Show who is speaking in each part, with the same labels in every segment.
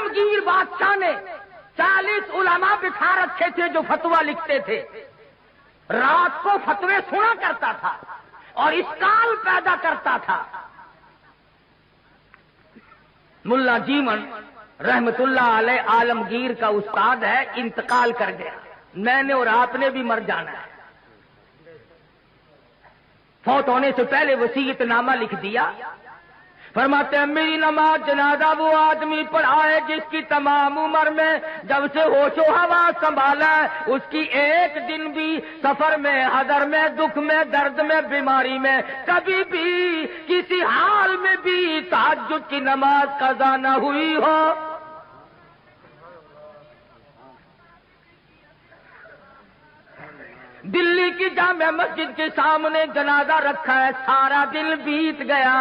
Speaker 1: عالمگیر بادشاہ نے 40 علماء بٹھا رکھے تھے جو فتویٰ لکھتے تھے. رات کو فتوے سنا کرتا تھا اور اشکال پیدا کرتا تھا. ملا جیمن رحمت اللہ علیہ عالمگیر کا استاد ہے، انتقال کر گیا. میں نے اور آپ نے بھی مر جانا ہے. فوت ہونے سے پہلے وصیت نامہ لکھ دیا. فرماتے ہیں میری نماز جنازہ وہ آدمی پڑھائے جس کی تمام عمر میں جب سے ہوش و حواس سنبھالا ہے اس کی ایک دن بھی سفر میں، حضر میں، دکھ میں، درد میں، بیماری میں کبھی بھی کسی حال میں بھی تہجد کی نماز قضا نہ ہوئی ہو. دلی کی جامع مسجد کے سامنے جنازہ رکھا ہے، سارا دن بیت گیا.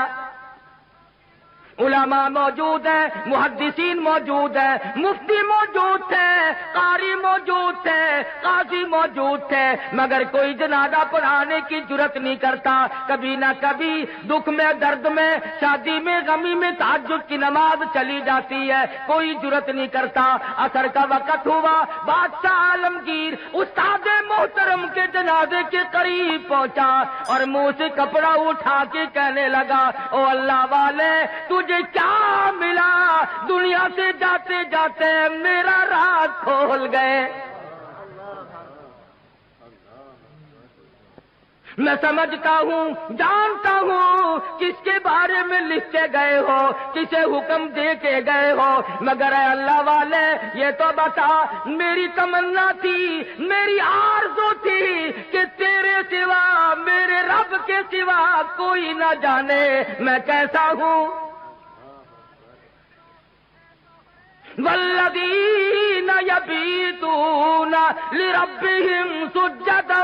Speaker 1: علماء موجود ہیں، محدثین موجود ہیں، مفتی موجود تھے، قاری موجود تھے، قاضی موجود تھے، مگر کوئی جنازہ پڑھانے کی جرت نہیں کرتا. کبھی نہ کبھی دکھ میں، درد میں، شادی میں، غمی میں تہجد کی نماز چلی جاتی ہے، کوئی جرت نہیں کرتا. عصر کا وقت ہوا، بادشاہ عالمگیر استاد محترم کے جنازے کے قریب پہنچا اور منہ سے کپڑا اٹھا کے کہنے لگا او اللہ والے تجھے کیا ملا؟ دنیا سے جاتے جاتے میرا راز کھول گئے. میں سمجھتا ہوں، جانتا ہوں کس کے بارے میں لکھ کے گئے ہو، کسے حکم دے کے گئے ہو، مگر اے اللہ والے یہ تو بتا، میری تمنا تھی، میری آرزو تھی کہ تیرے سوا، میرے رب کے سوا کوئی نہ جانے میں کیسا ہوں. والذین یبیتون لربہم سجدا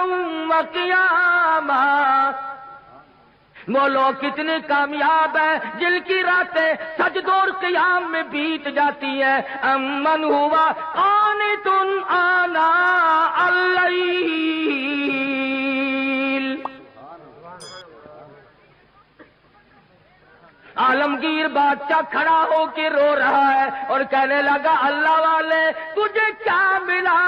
Speaker 1: وقیاما. وہ لوگ کتنے کامیاب ہیں جن کی راتیں سجدوں اور قیام میں بیت جاتی ہیں. امن ہوا قانت آناء اللیل. عالمگیر بادشاہ کھڑا ہو کے رو رہا ہے اور کہنے لگا اللہ والے تجھے کیا ملا؟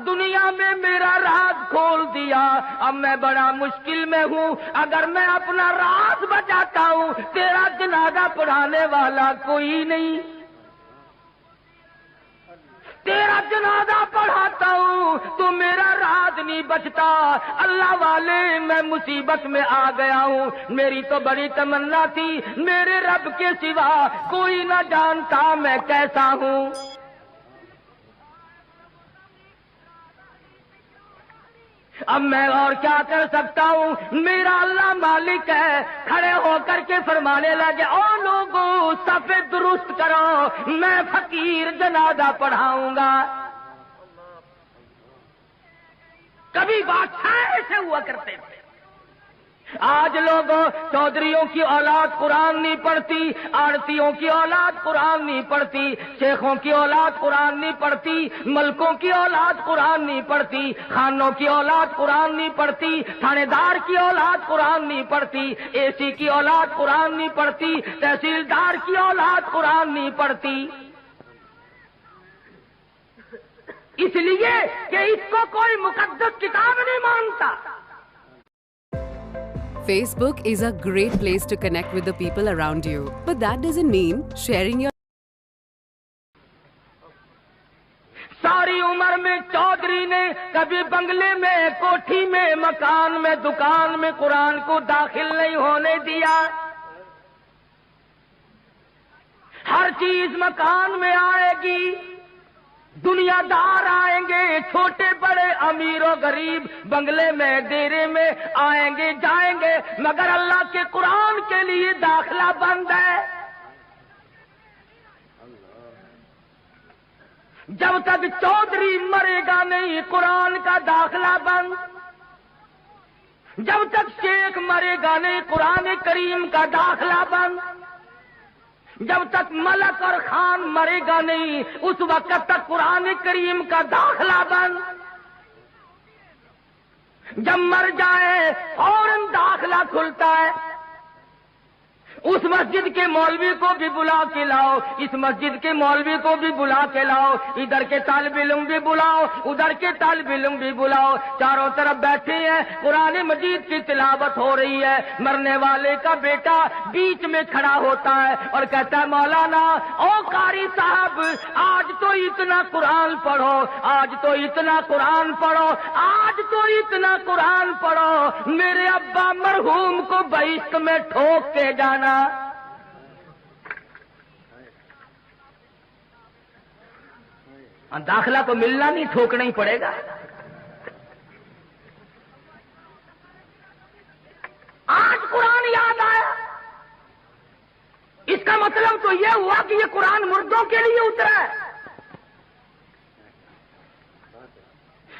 Speaker 1: دنیا میں میرا راز کھول دیا، اب میں بڑا مشکل میں ہوں. اگر میں اپنا راز بچاتا ہوں تیرا جنازہ پڑھانے والا کوئی نہیں، تیرا جنازہ پڑھاتا ہوں تو میرا راز نہیں بچتا. اللہ والے میں مصیبت میں آ گیا ہوں. میری تو بڑی تمنا تھی میرے رب کے سوا کوئی نہ جانتا میں کیسا ہوں. اب میں اور کیا کر سکتا ہوں؟ میرا اللہ مالک ہے. کھڑے ہو کر کے فرمانے لگے او لوگوں صف درست کرو، میں فقیر جنازہ پڑھاؤں گا. کبھی بادشاہ ایسے ہوا کرتے تھے. آج لوگوں چودھریوں کی اولاد قرآن نہیں پڑھتی، آڑتیوں کی اولاد قرآن نہیں پڑھتی، شیخوں کی اولاد قرآن نہیں پڑھتی، ملکوں کی اولاد قرآن نہیں پڑھتی، خانوں کی اولاد قرآن نہیں پڑھتی، تھانے دار کی اولاد قرآن نہیں پڑھتی، اے سی کی اولاد قرآن نہیں پڑھتی، تحصیلدار کی اولاد قرآن نہیں پڑھتی. اس لیے کہ اس کو کوئی مقدس کتاب نہیں مانتا.
Speaker 2: Facebook is a great place to connect with the people around you, but that doesn't mean sharing your
Speaker 1: ساری عمر میں چودھری نے کبھی بنگلے میں، کوٹھی میں، مکان میں، دکان میں قرآن کو داخل نہیں ہونے دیا. ہر چیز مکان میں آئے گی، دنیا دار آئیں گے، چھوٹے بڑے، امیر و غریب، بنگلے میں، ڈیرے میں آئیں گے جائیں گے، مگر اللہ کے قرآن کے لیے داخلہ بند ہے. جب تک چودھری مرے گا نہیں قرآن کا داخلہ بند. جب تک شیخ مرے گا نہیں قرآن کریم کا داخلہ بند. جب تک ملک اور خان مرے گا نہیں اس وقت تک قرآن کریم کا داخلہ بند. جب مر جائے فوراً داخلہ کھلتا ہے. اس مسجد کے مولوی کو بھی بلا کے لاؤ، اس مسجد کے مولوی کو بھی بلا کے لاؤ، ادھر کے طالب علم بھی بلاؤ، ادھر کے طالب علم بھی بلاؤ، چاروں طرف بیٹھے ہیں، قرآن مجید کی تلاوت ہو رہی ہے، مرنے والے کا بیٹا بیچ میں کھڑا ہوتا ہے اور کہتا ہے مولانا او قاری صاحب آج تو اتنا قرآن پڑھو، آج تو اتنا قرآن پڑھو، آج تو اتنا قرآن پڑھو، میرے ابا مرحوم کو بہشت میں ٹھوک کے جانا۔ داخلہ تو ملنا نہیں، ٹھوکنا ہی پڑے گا۔ آج قرآن یاد آیا، اس کا مطلب تو یہ ہوا کہ یہ قرآن مردوں کے لیے اترا ہے۔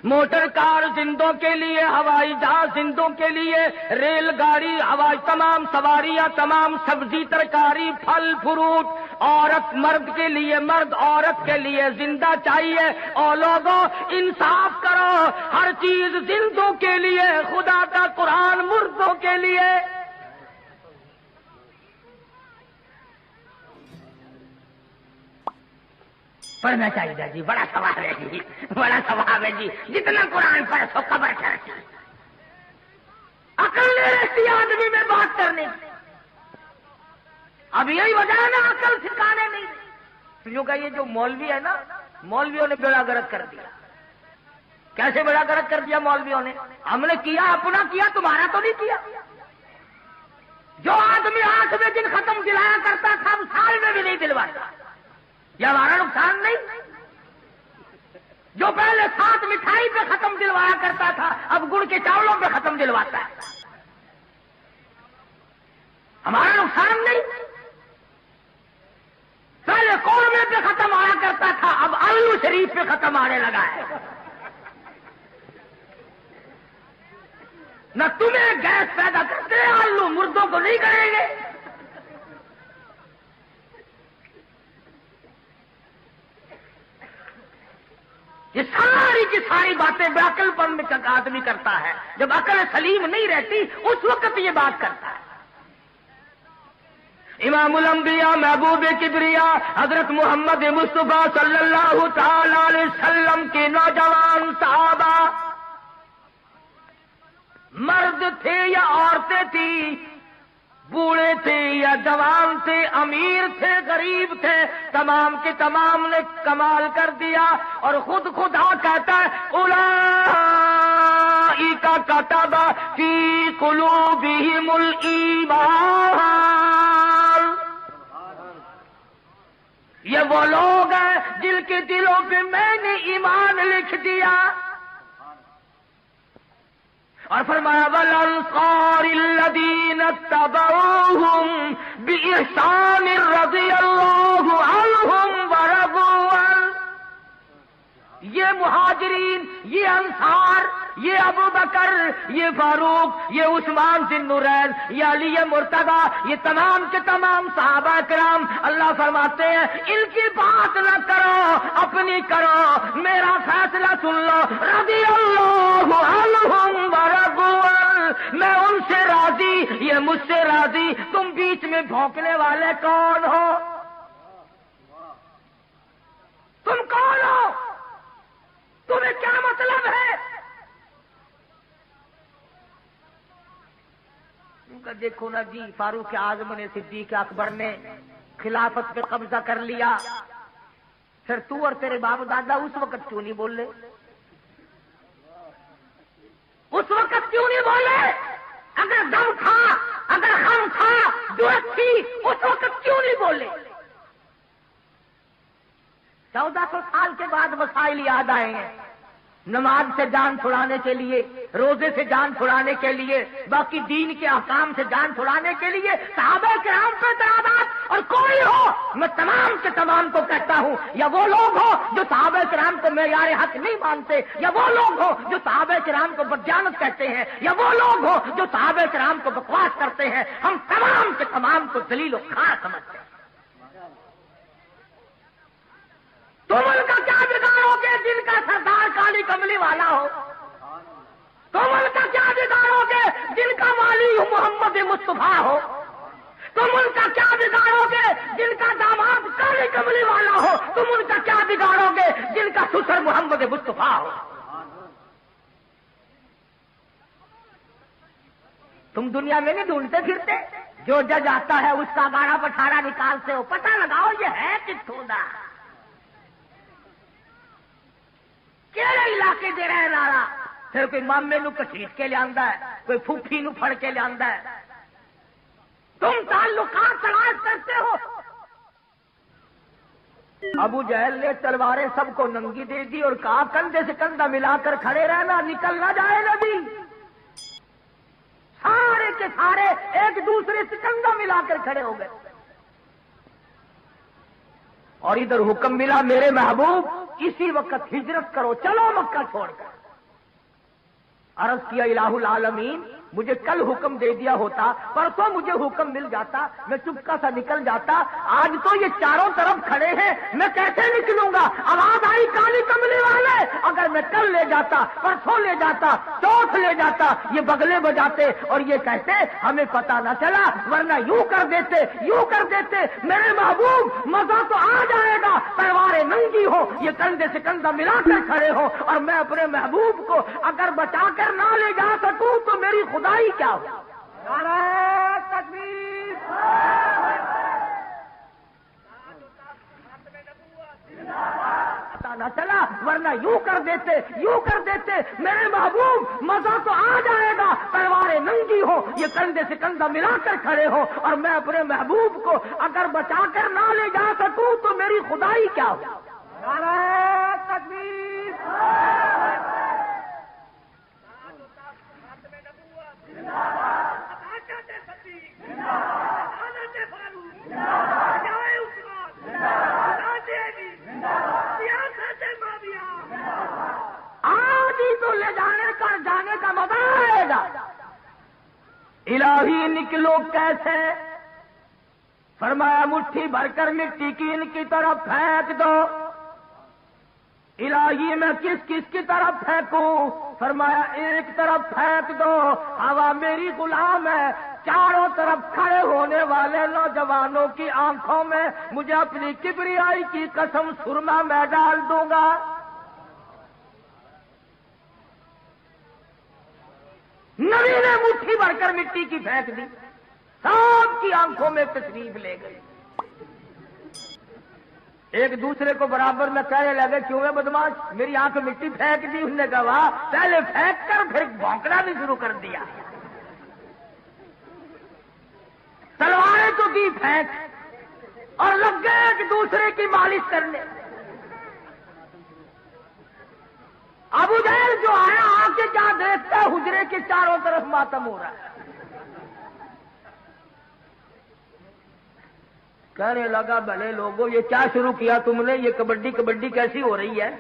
Speaker 1: موٹر کار زندوں کے لیے، ہوائی جہاز زندوں کے لیے، ریل گاڑی، ہوائی تمام سواریاں، تمام سبزی ترکاری، پھل فروٹ، عورت مرد کے لیے، مرد عورت کے لیے زندہ چاہیے۔ اور لوگوں انصاف کرو، ہر چیز زندوں کے لیے، خدا کا قرآن مردوں کے لیے۔ پڑھنا چاہیے جی، بڑا ثواب ہے جی، بڑا ثواب ہے جی، جتنا قرآن پڑھ سو قبر چڑھتی۔ عقل نہیں رہتی آدمی میں بات کرنے کی۔ اب یہی وجہ ہے نا عقل ٹھکانے نہیں۔ کیوں کہ یہ جو مولوی ہے نا، مولویوں نے بیڑا گرک کر دیا۔ کیسے بیڑا گرک کر دیا مولویوں نے؟ ہم نے کیا اپنا کیا، تمہارا تو نہیں کیا۔ جو آدمی 8 دن ختم دلایا کرتا تھا اب سال میں بھی نہیں دلواتا، یہ ہمارا نقصان نہیں؟ جو پہلے 7 مٹھائی پہ ختم دلوایا کرتا تھا اب گڑ کے چاولوں پہ ختم دلواتا ہے، ہمارا نقصان نہیں؟ پہلے قورمے پہ ختم آیا کرتا تھا اب آلو شریف پہ ختم آنے لگا ہے۔ نہ تمہیں گیس پیدا کرتے آلو، مردوں کو نہیں کریں گے۔ یہ ساری کی ساری باتیں بے عقل پن میں آدمی کرتا ہے، جب عقل سلیم نہیں رہتی اس وقت یہ بات کرتا ہے۔ امام الانبیاء محبوب کبریا حضرت محمد مصطفیٰ صلی اللہ تعالی علیہ وسلم کے نوجوان صحابہ، مرد تھے یا عورتیں تھیں، بوڑھے تھے یا جوان تھے، امیر تھے غریب تھے، تمام کے تمام نے کمال کر دیا۔ اور خود خدا کہتا ہے اولئک کتب فی قلوبہم الایمان، یہ وہ لوگ ہیں جن کے دلوں پہ میں نے ایمان لکھ دیا۔ اور فرمایا والانصار الذین اتبعوہم بإحسان رضی اللہ عنہم ورضوا عنہ، یہ مہاجرین، یہ انصار، یہ ابو بکر، یہ فاروق، یہ عثمان ذی النورین، یہ علی مرتضیٰ، یہ تمام کے تمام صحابہ کرام، اللہ فرماتے ہیں ان کی بات نہ کرو، اپنی کرو، میرا فیصلہ سن لو، رضی اللہ عنہم ورضوا عنہ، میں ان سے راضی، یہ مجھ سے راضی۔ تم بیچ میں بھونکنے والے کون ہو؟ تم کون ہو؟ تمہیں کیا مطلب ہے؟ دیکھو نا جی، فاروق اعظم نے، صدیق اکبر نے خلافت پہ قبضہ کر لیا، پھر تو اور تیرے باپ دادا اس وقت کیوں نہیں بولے؟ اس وقت کیوں نہیں بولے؟ اگر دم تھا، اگر ہم تھا، جرأت تھی، اس وقت کیوں نہیں بولے؟ 1400 سال کے بعد مسائل یاد آئے ہیں، نماز سے جان چھڑانے کے لیے، روزے سے جان چھڑانے کے لیے، باقی دین کے احکام سے جان چھڑانے کے لیے صحابہ کرام پہ اعتراضات۔ اور کوئی ہو، میں تمام کے تمام کو کہتا ہوں، یا وہ لوگ ہو جو صحابہ کرام کو معیار حق نہیں مانتے، یا وہ لوگ ہو جو صحابہ کرام کو بدجانت کہتے ہیں، یا وہ لوگ ہو جو صحابہ کرام کو بکواس کرتے ہیں، ہم تمام کے تمام کو ذلیل و خوار سمجھتے ہیں۔ تم ان کا کیا بگاڑو گے جن کا سردار کالی کملی والا ہو؟ تم ان کا کیا بگاڑو گے جن کا والی محمد مصطفیٰ ہو؟ تم ان کا کیا بگاڑو گے جن کا داماد کالی کملی والا ہو؟ تم ان کا کیا بگاڑو گے جن کا سسر محمد مصطفیٰ ہو؟ تم دنیا میں نہیں ڈھونڈتے پھرتے؟ جو جج آتا ہے اس کا گاڑا پٹھارا نکالتے ہو، پتہ لگاؤ یہ ہے کتوں دا، کہڑے علاقے دے رہے نارا؟ پھر کوئی مامے نو کسیٹ کے لیا ہے، کوئی پھوپھی نو پھڑ کے لیا ہے۔ تم تعلقات تلاش کرتے ہو۔ ابو جہل نے تلواریں سب کو ننگی دے دی اور کہا کندھے سے کندھا ملا کر کھڑے رہنا، نکل نہ جائے نبی۔ سارے کے سارے ایک دوسرے سے کندھا ملا کر کھڑے ہو گئے، اور ادھر حکم ملا میرے محبوب اسی وقت ہجرت کرو، چلو مکہ چھوڑ کر۔ عرض کیا الہ العالمین مجھے کل حکم دے دیا ہوتا، پرسوں مجھے حکم مل جاتا، میں چپکا سا نکل جاتا، آج تو یہ چاروں طرف کھڑے ہیں، میں کیسے نکلوں گا؟ آواز آئی کالی کملی والے، اگر میں کل لے جاتا، پرسوں لے جاتا، چوتھ لے جاتا، یہ بگلے بجاتے اور یہ کہتے ہمیں پتہ نہ چلا، ورنہ یوں کر دیتے، یوں کر دیتے۔ میرے محبوب مزہ تو آ جائے گا، تلواریں ننگی ہو، یہ کندھے سے کندھا ملا کر کھڑے ہو، اور میں اپنے محبوب کو اگر بچا کر نہ لے جا سکوں تو میری خدائی کیا ہو؟ نعرہ تکبیر! پتہ نہ چلا، ورنہ یوں کر دیتے، یوں کر دیتے۔ میرے محبوب مزہ تو آ جائے گا، تلواریں ننگی ہو، یہ کندھے سے کندھا ملا کر کھڑے ہو، اور میں اپنے محبوب کو اگر بچا کر نہ لے جا سکوں تو میری خدائی کیا ہو؟ نعرہ تکبیر! آج ہی تو لے جانے کا جانے کا مزہ آئے گا۔ الہی نکلو کیسے؟ فرمایا مٹھی بھر کر مٹی کی ان کی طرف پھینک دو۔ الہی میں کس کس کی طرف پھینکوں؟ فرمایا ایک طرف پھینک دو، ہوا میری غلام ہے۔ چاروں طرف کھڑے ہونے والے نوجوانوں کی آنکھوں میں مجھے اپنی کبریائی کی قسم سرما میں ڈال دوں گا۔ نبی نے مٹھی بھر کر مٹی کی پھینک دی، سب کی آنکھوں میں تشریف لے گئی۔ ایک دوسرے کو برابر میں کہنے لگے کیوں ہے بدماش میری آنکھ مٹی پھینک دی؟ انہوں نے کہا واہ، پہلے پھینک کر پھر بھونکنا بھی شروع کر دیا۔ تلواریں تو کی پھینک اور لگ گئے ایک دوسرے کی مالش کرنے۔ ابو جہل جو آیا آ کے کیا دیکھتا ہے، حجرے کے چاروں طرف ماتم ہو رہا ہے۔ کہنے لگا بھلے لوگوں یہ کیا شروع کیا تم نے؟ یہ کبڈی کبڈی کیسی ہو رہی ہے؟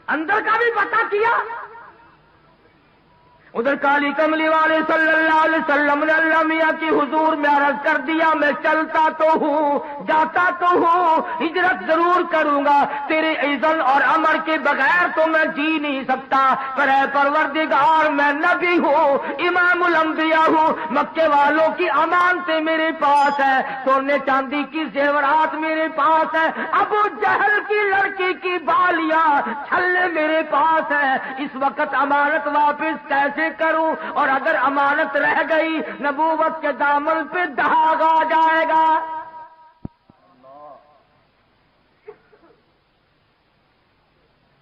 Speaker 1: اندر کا بھی پتہ کیا۔ ادھر کالی کملی والے صلی اللہ علیہ وسلم نے اللہ میاں کی حضور میں عرض کر دیا میں چلتا تو ہوں، جاتا تو ہوں، ہجرت ضرور کروں گا، تیرے اذن اور امر کے بغیر تو میں جی نہیں سکتا، پر اے پروردگار میں نبی ہوں، امام الانبیاء ہوں، مکے والوں کی امانتیں میرے پاس ہے، سونے چاندی کی زیورات میرے پاس ہے، ابو جہل کی لڑکی کی بالیاں چھلے میرے پاس ہے، اس وقت امانت واپس کیسے کروں؟ اور اگر امانت رہ گئی نبوت کے دامن پہ داغ آ جائے گا۔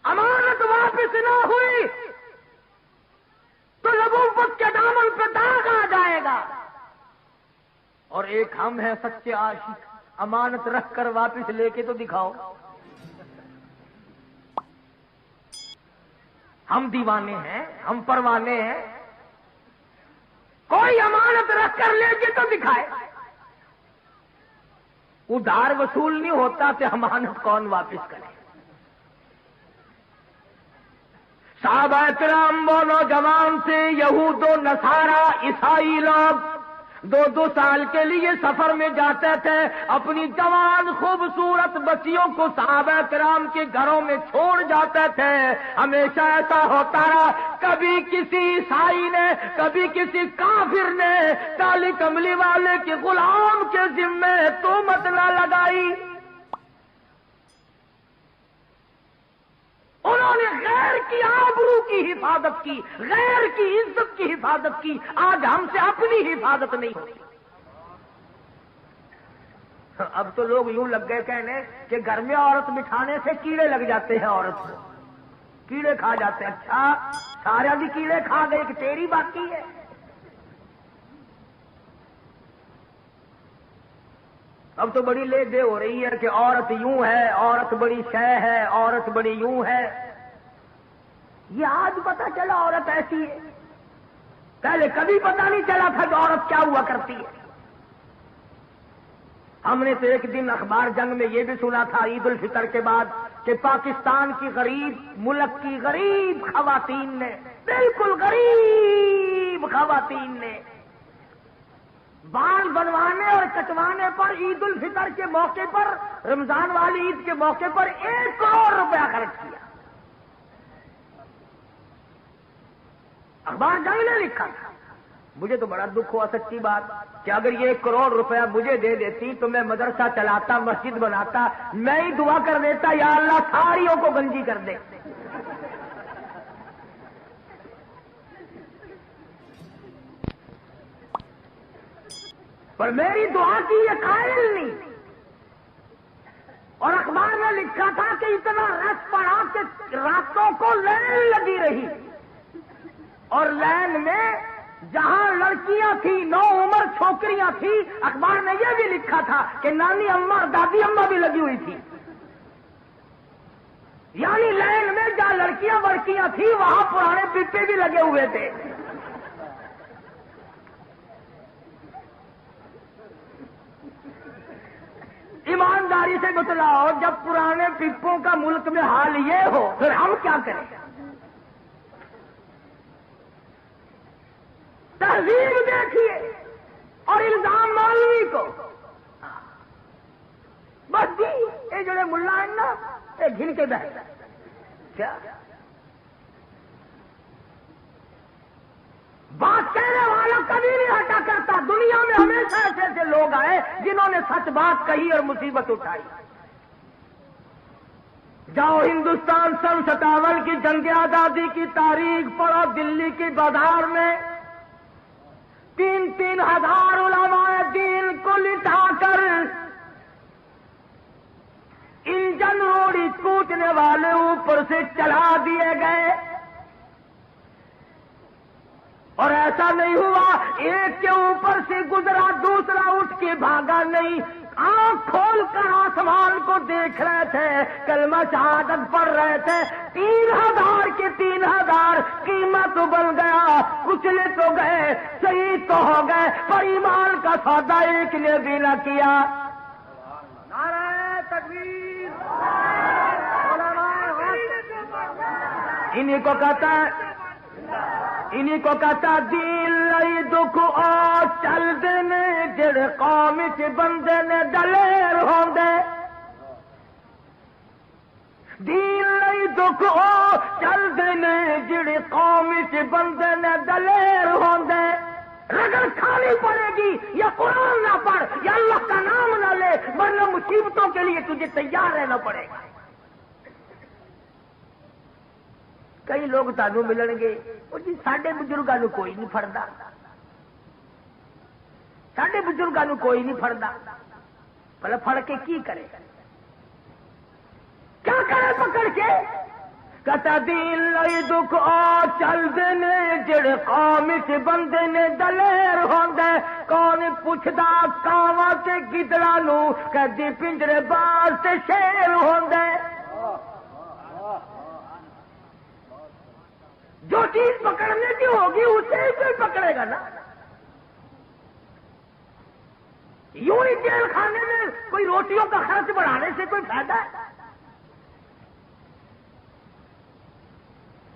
Speaker 1: امانت واپس نہ ہوئی تو نبوت کے دامن پہ داغ آ جائے گا۔ اور ایک ہم ہیں سچے عاشق، امانت رکھ کر واپس لے کے تو دکھاؤ۔ ہم دیوانے ہیں، ہم پروانے ہیں، کوئی امانت رکھ کر لے کے تو دکھائے۔ ادھار وصول نہیں ہوتا تو امانت کون واپس کرے؟ صحابہ کرام وہ نوجوان سے یہود و نصارا عیسائی لوگ دو سال کے لیے سفر میں جاتے تھے، اپنی جوان خوبصورت بچیوں کو صحابہ کرام کے گھروں میں چھوڑ جاتے تھے۔ ہمیشہ ایسا ہوتا رہا، کبھی کسی عیسائی نے، کبھی کسی کافر نے کالی کملی والے کے غلام کے ذمے تہمت نہ لگائی۔ انہوں نے غیر کی آبرو کی حفاظت کی، غیر کی عزت کی حفاظت کی۔ آج ہم سے اپنی حفاظت نہیں ہوتی۔ اب تو لوگ یوں لگ گئے کہنے کہ گھر میں عورت بٹھانے سے کیڑے لگ جاتے ہیں، عورت کو کیڑے کھا جاتے ہیں۔ اچھا، سارا بھی کیڑے کھا گئے کہ تیری باقی ہے؟ اب تو بڑی لے دے ہو رہی ہے کہ عورت یوں ہے، عورت بڑی شے ہے، عورت بڑی یوں ہے۔ یہ آج پتا چلا عورت ایسی ہے، پہلے کبھی پتا نہیں چلا تھا کہ عورت کیا ہوا کرتی ہے۔ ہم نے تو ایک دن اخبار جنگ میں یہ بھی سنا تھا عید الفطر کے بعد کہ پاکستان کی غریب ملک کی غریب خواتین نے، بالکل غریب خواتین نے بال بنوانے اور کٹوانے پر عید الفطر کے موقع پر، رمضان والی عید کے موقع پر 1 کروڑ روپیہ خرچ کیا۔ اخبار جنگ نے لکھا تھا۔ مجھے تو بڑا دکھ ہوا سچی بات کہ اگر یہ 1 کروڑ روپیہ مجھے دے دیتی تو میں مدرسہ چلاتا، مسجد بناتا، میں ہی دعا کر دیتا یا اللہ ساریوں کو گنجی کر دے۔ پر میری دعا کی یہ قائل نہیں۔ اور اخبار میں لکھا تھا کہ اتنا رش پڑا کہ راتوں کو لائن لگی رہی، اور لائن میں جہاں لڑکیاں تھیں، نو عمر چھوکریاں تھیں، اخبار میں یہ بھی لکھا تھا کہ نانی اماں دادی اماں بھی لگی ہوئی تھی۔ یعنی لائن میں جہاں لڑکیاں وڑکیاں تھیں وہاں پرانے پپے بھی لگے ہوئے تھے۔ ایمانداری سے بتلاؤ، جب پرانے پپوں کا ملک میں حال یہ ہو پھر ہم کیا کریں؟ تہذیب دیکھیے اور الزام مولوی کو۔ بس جی یہ جڑے ملا ہیں نا یہ گھن کے بیٹھ کیا بات کہنے والا کبھی نہیں ہٹا کرتا۔ دنیا میں ہمیشہ ایسے ایسے لوگ آئے جنہوں نے سچ بات کہی اور مصیبت اٹھائی۔ جاؤ ہندوستان سن 57 کی جنگ آزادی کی تاریخ پڑھو، دلی کی بازار میں 3-3 ہزار علماء دین کو لٹا کر انجن روڑی کوٹنے والے اوپر سے چلا دیے گئے، اور ایسا نہیں ہوا ایک کے اوپر سے گزرا دوسرا اٹھ کے بھاگا نہیں، آنکھ کھول کر آسمان کو دیکھ رہے تھے، کلمہ شہادت پڑھ رہے تھے۔ 3000 کے 3000 قیمت بن گیا، کچلے تو گئے، شہید تو ہو گئے، پر ایمان کا سودا ایک نے بھی نہ کیا۔ نعرہ تکبیر! انہیں کو کہتا ہے، انہیں کو کہتا دین لئی دکھ او چل دینے جڑے قوم چ بندے نے دلیر ہوندے، دین لئی دکھ او چل دینے جڑے قوم چ بندے نے دلیر ہوندے۔ رگڑ کھانی پڑے گی، یا قرآن نہ پڑھ یا اللہ کا نام نہ لے، ورنہ مصیبتوں کے لیے تجھے تیار رہنا پڑے گا۔ کئی لوگ تانوں ملن گے وہ جی ساڈے بزرگاں نوں کوئی نہیں پھڑدا، ساڈے بزرگاں نوں کوئی نہیں پھڑدا۔ بھلا پھڑ کے کی کرے، کیا کرے پکڑ کے؟ کہتا دین لئی دکھ آ چل دینے جڑے قوم چ بندے نے دلیر ہوندے، کون پوچھدا کاواں تے گدڑاں نوں، کدی پنجرے باز تے شیر ہوندے۔ جو چیز پکڑنے کی ہوگی اسے ہی کوئی پکڑے گا نا۔ یوں ہی جیل خانے میں کوئی روٹیوں کا خرچ بڑھانے سے کوئی فائدہ ہے؟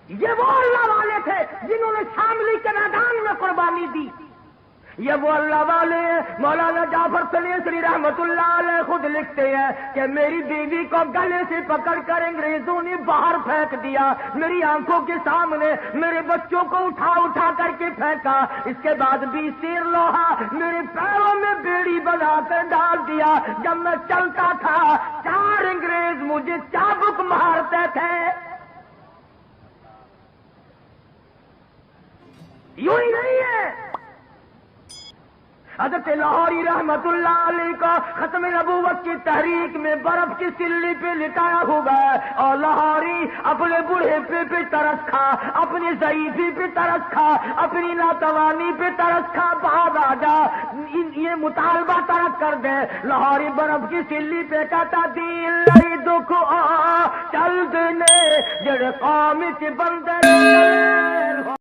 Speaker 1: یہ وہ اللہ والے تھے جنہوں نے شاملی کے میدان میں قربانی دی، یہ وہ اللہ والے ہیں. مولانا جعفر سلیسری رحمت اللہ علیہ خود لکھتے ہیں کہ میری بیوی کو گلے سے پکڑ کر انگریزوں نے باہر پھینک دیا, میری آنکھوں کے سامنے میرے بچوں کو اٹھا اٹھا کر کے پھینکا, اس کے بعد 20 تیر لوہا میرے پیروں میں بیڑی بنا کر ڈال دیا. جب میں چلتا تھا 4 انگریز مجھے چابک مارتے تھے. یوں ہی نہیں ہے. حضرت لاہوری رحمت اللہ علیہ کا ختم نبوت کی تحریک میں برف کی سلی پہ لٹایا ہوا ہے, اور لاہوری اپنے بوڑھے پہ ترس کھا, اپنی ضعیفی پہ ترس کھا, اپنی ناتوانی پہ ترس کھا. بعد آ جا یہ مطالبہ ترک کر دے. لاہوری برف کی سلی پہ کہتا دل لئی دکھ چل دینے جڑے قوم چ بندے